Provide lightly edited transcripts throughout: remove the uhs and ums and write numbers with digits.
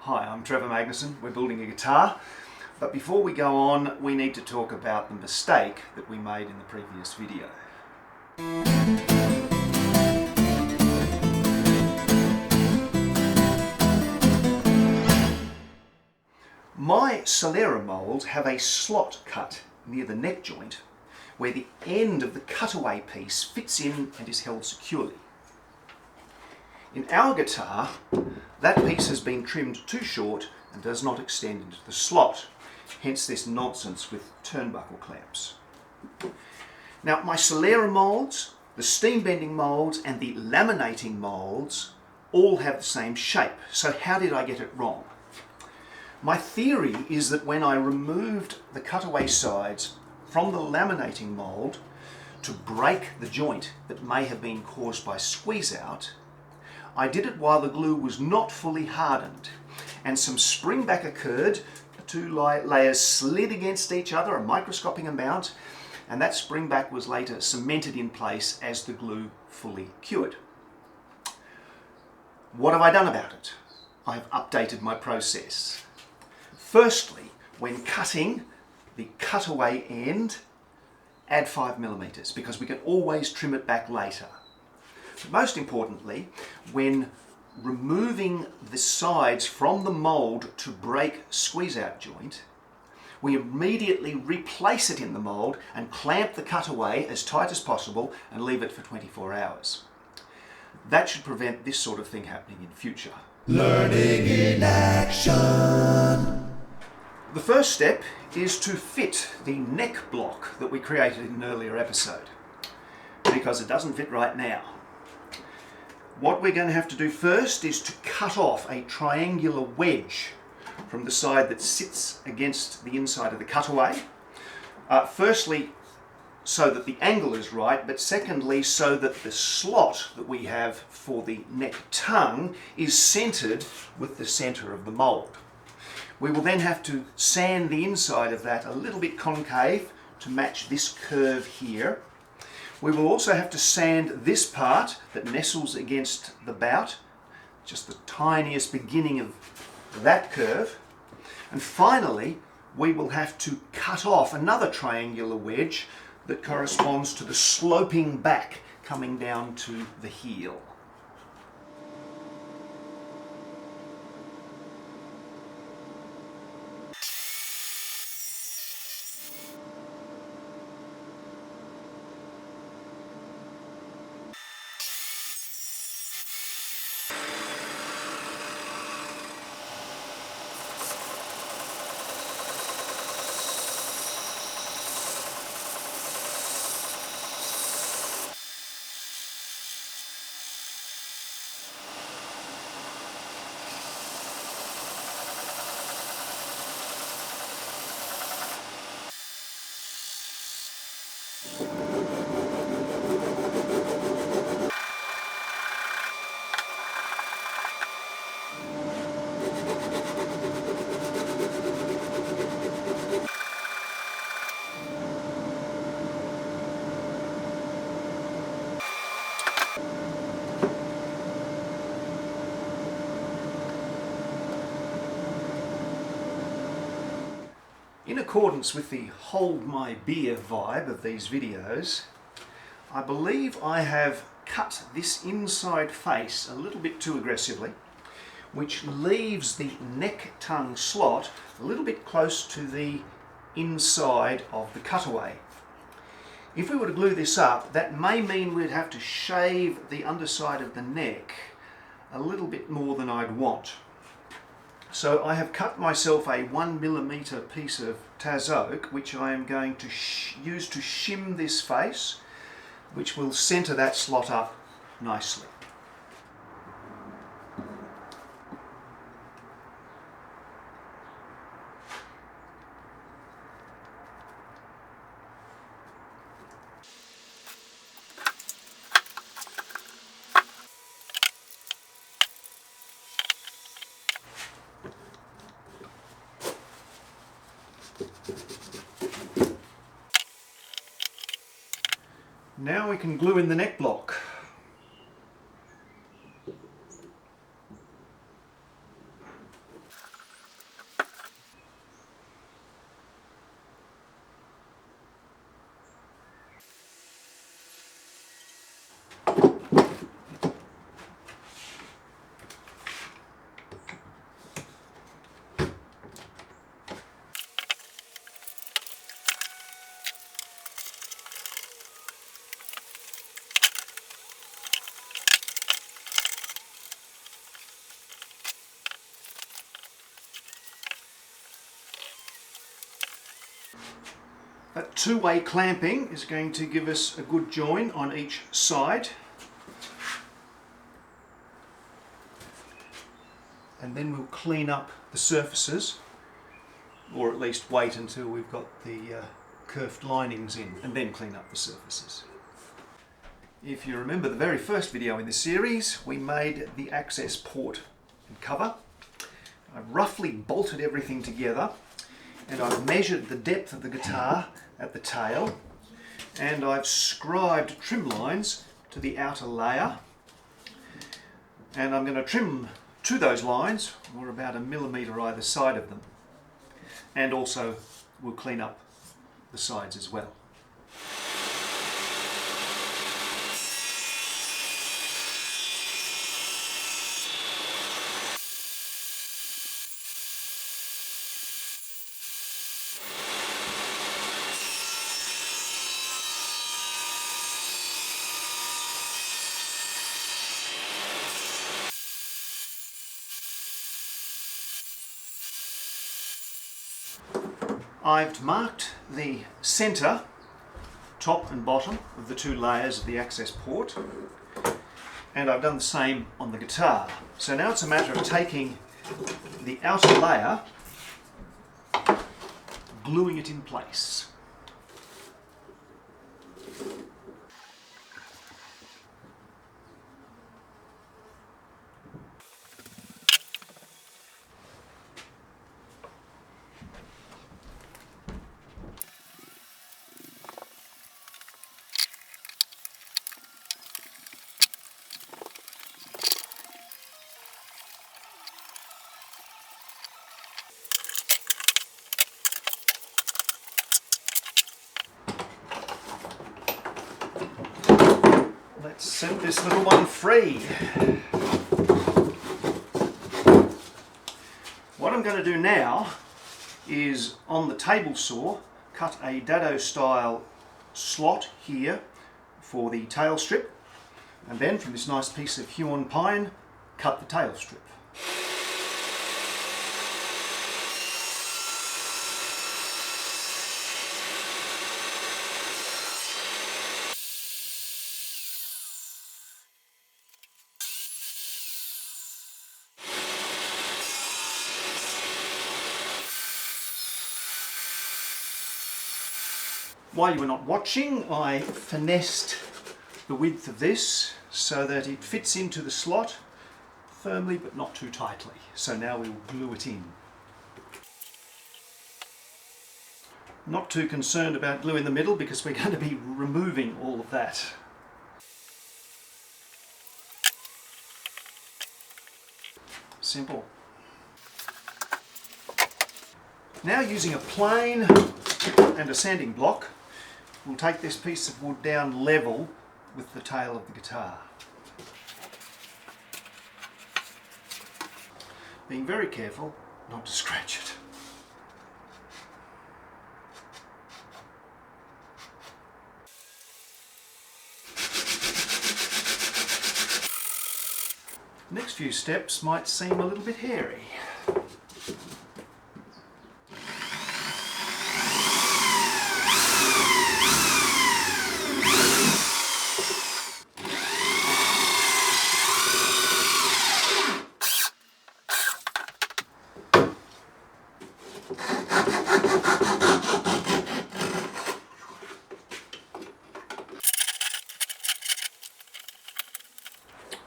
Hi, I'm Trevor Magnuson. We're building a guitar, but before we go on, we need to talk about the mistake that we made in the previous video. My Solera molds have a slot cut near the neck joint where the end of the cutaway piece fits in and is held securely. In our guitar, that piece has been trimmed too short and does not extend into the slot, hence this nonsense with turnbuckle clamps. Now, my Solera molds, the steam bending molds and the laminating molds all have the same shape, so how did I get it wrong? My theory is that when I removed the cutaway sides from the laminating mold to break the joint that may have been caused by squeeze out, I did it while the glue was not fully hardened, and some spring back occurred. The two layers slid against each other a microscopic amount, and that spring back was later cemented in place as the glue fully cured. What have I done about it? I have updated my process. Firstly, when cutting the cutaway end, add 5mm because we can always trim it back later. But most importantly, when removing the sides from the mold to break squeeze out joint, we immediately replace it in the mold and clamp the cutaway as tight as possible and leave it for 24 hours. That should prevent this sort of thing happening in future. Learning in action. The first step is to fit the neck block that we created in an earlier episode, because it doesn't fit right now. What we're going to have to do first is to cut off a triangular wedge from the side that sits against the inside of the cutaway. Firstly, so that the angle is right, but secondly, so that the slot that we have for the neck tongue is centered with the center of the mold. We will then have to sand the inside of that a little bit concave to match this curve here. We will also have to sand this part that nestles against the bout, just the tiniest beginning of that curve. And finally, we will have to cut off another triangular wedge that corresponds to the sloping back coming down to the heel. In accordance with the hold my beer vibe of these videos, I believe I have cut this inside face a little bit too aggressively, which leaves the neck tongue slot a little bit close to the inside of the cutaway. If we were to glue this up, that may mean we'd have to shave the underside of the neck a little bit more than I'd want. So I have cut myself a 1mm piece of Taz oak, which I am going to use to shim this face, which will center that slot up nicely. Now we can glue in the neck block. That two-way clamping is going to give us a good join on each side. And then we'll clean up the surfaces, or at least wait until we've got the curved linings in, and then clean up the surfaces. If you remember the very first video in this series, we made the access port and cover. I've roughly bolted everything together, and I've measured the depth of the guitar at the tail, and I've scribed trim lines to the outer layer, and I'm going to trim to those lines, or about 1 millimetre either side of them, and also we'll clean up the sides as well. I've marked the centre, top and bottom of the two layers of the access port, and I've done the same on the guitar. So now it's a matter of taking the outer layer, gluing it in place. Let's set this little one free. What I'm going to do now is, on the table saw, cut a dado style slot here for the tail strip, and then from this nice piece of hewn pine, cut the tail strip. While you were not watching, I finessed the width of this so that it fits into the slot firmly but not too tightly. So now we will glue it in. Not too concerned about glue in the middle because we're going to be removing all of that. Simple. Now, using a plane and a sanding block, we'll take this piece of wood down level with the tail of the guitar. Being very careful not to scratch it. Next few steps might seem a little bit hairy.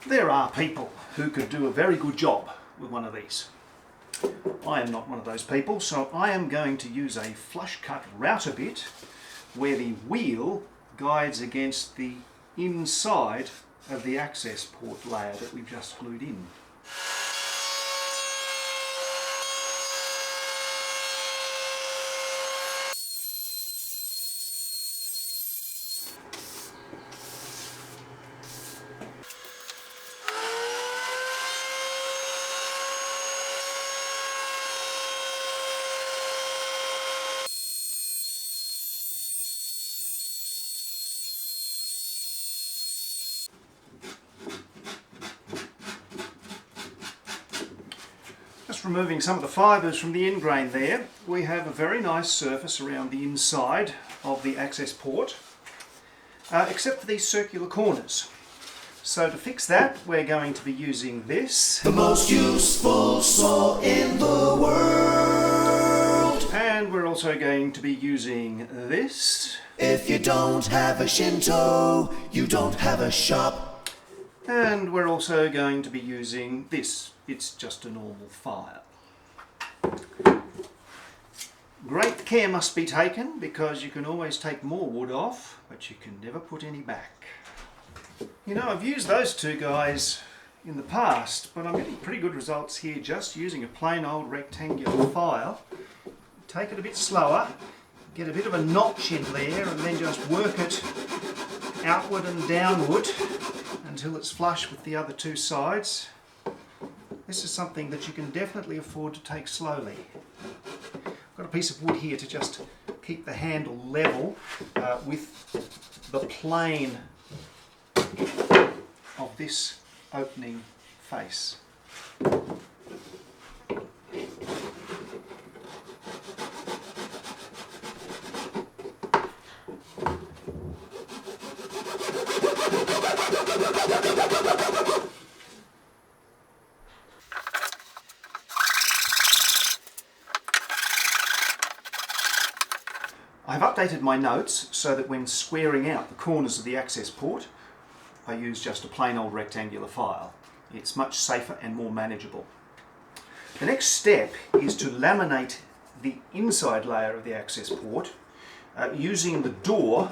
There are people who could do a very good job with one of these. I am not one of those people, so I am going to use a flush cut router bit where the wheel guides against the inside of the access port layer that we've just glued in. Just removing some of the fibres from the end grain there, we have a very nice surface around the inside of the access port, except for these circular corners. So to fix that, we're going to be using this. The most useful saw in the world. And we're also going to be using this. If you don't have a Shinto, you don't have a shop. And we're also going to be using this. It's just a normal file. Great care must be taken, because you can always take more wood off, but you can never put any back. You know, I've used those two guys in the past, but I'm getting pretty good results here just using a plain old rectangular file. Take it a bit slower, get a bit of a notch in there, and then just work it outward and downward until it's flush with the other two sides. This is something that you can definitely afford to take slowly. I've got a piece of wood here to just keep the handle level with the plane of this opening face. I've updated my notes so that when squaring out the corners of the access port, I use just a plain old rectangular file. It's much safer and more manageable. The next step is to laminate the inside layer of the access port using the door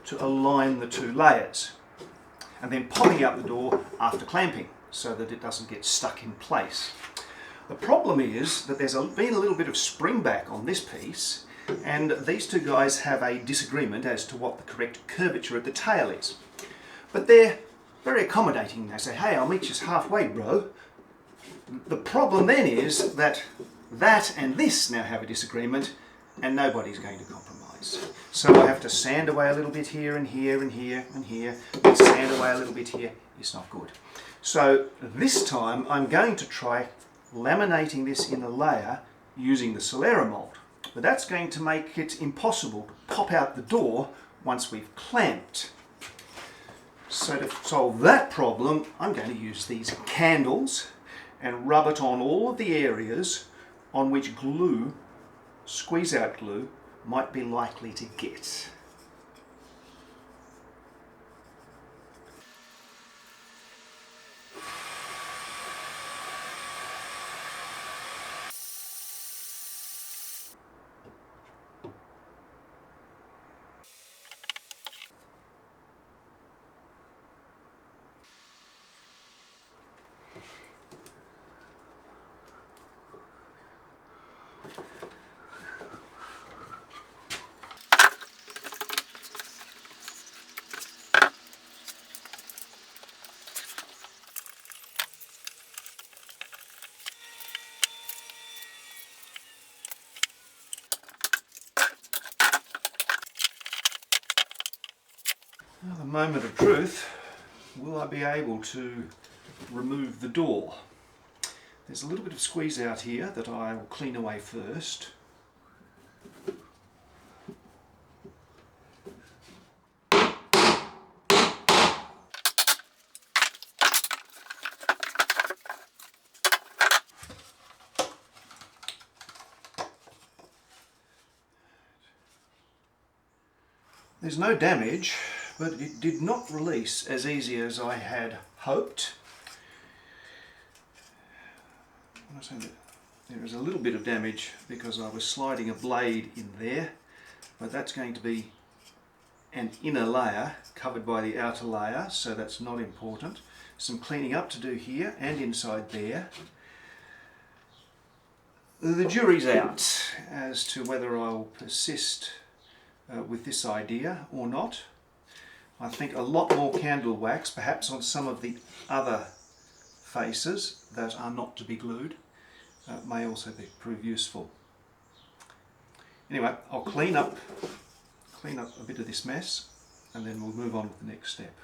to align the two layers, and then popping out the door after clamping so that it doesn't get stuck in place. The problem is that there's been a little bit of spring back on this piece, and these two guys have a disagreement as to what the correct curvature at the tail is. But they're very accommodating. They say, hey, I'll meet you halfway, bro. The problem then is that and this now have a disagreement, and nobody's going to compromise. So I have to sand away a little bit here and here and here and here, and sand away a little bit here. It's not good. So this time I'm going to try laminating this in a layer using the Solera mold. But that's going to make it impossible to pop out the door once we've clamped. So to solve that problem, I'm going to use these candles and rub it on all of the areas on which glue, squeeze out glue, might be likely to get. Now, the moment of truth, will I be able to remove the door? There's a little bit of squeeze out here that I will clean away first. There's no damage, but it did not release as easy as I had hoped. I say that there is a little bit of damage because I was sliding a blade in there, but that's going to be an inner layer covered by the outer layer, so that's not important. Some cleaning up to do here and inside there. The jury's out as to whether I'll persist with this idea or not. I think a lot more candle wax, perhaps on some of the other faces that are not to be glued, may also prove useful. Anyway, I'll clean up a bit of this mess, and then we'll move on with the next step.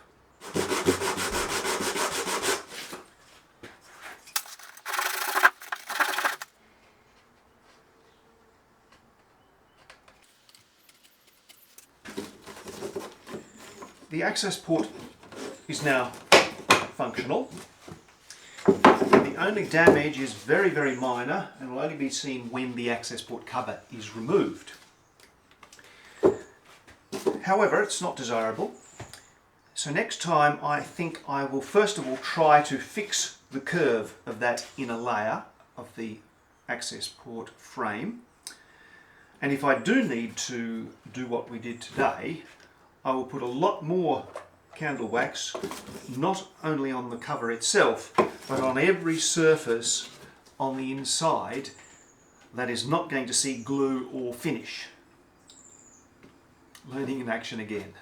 the access port is now functional. The only damage is very, very minor and will only be seen when the access port cover is removed. However, it's not desirable. So next time I think I will first of all try to fix the curve of that inner layer of the access port frame. And if I do need to do what we did today, I will put a lot more candle wax, not only on the cover itself, but on every surface on the inside that is not going to see glue or finish. Learning in action again.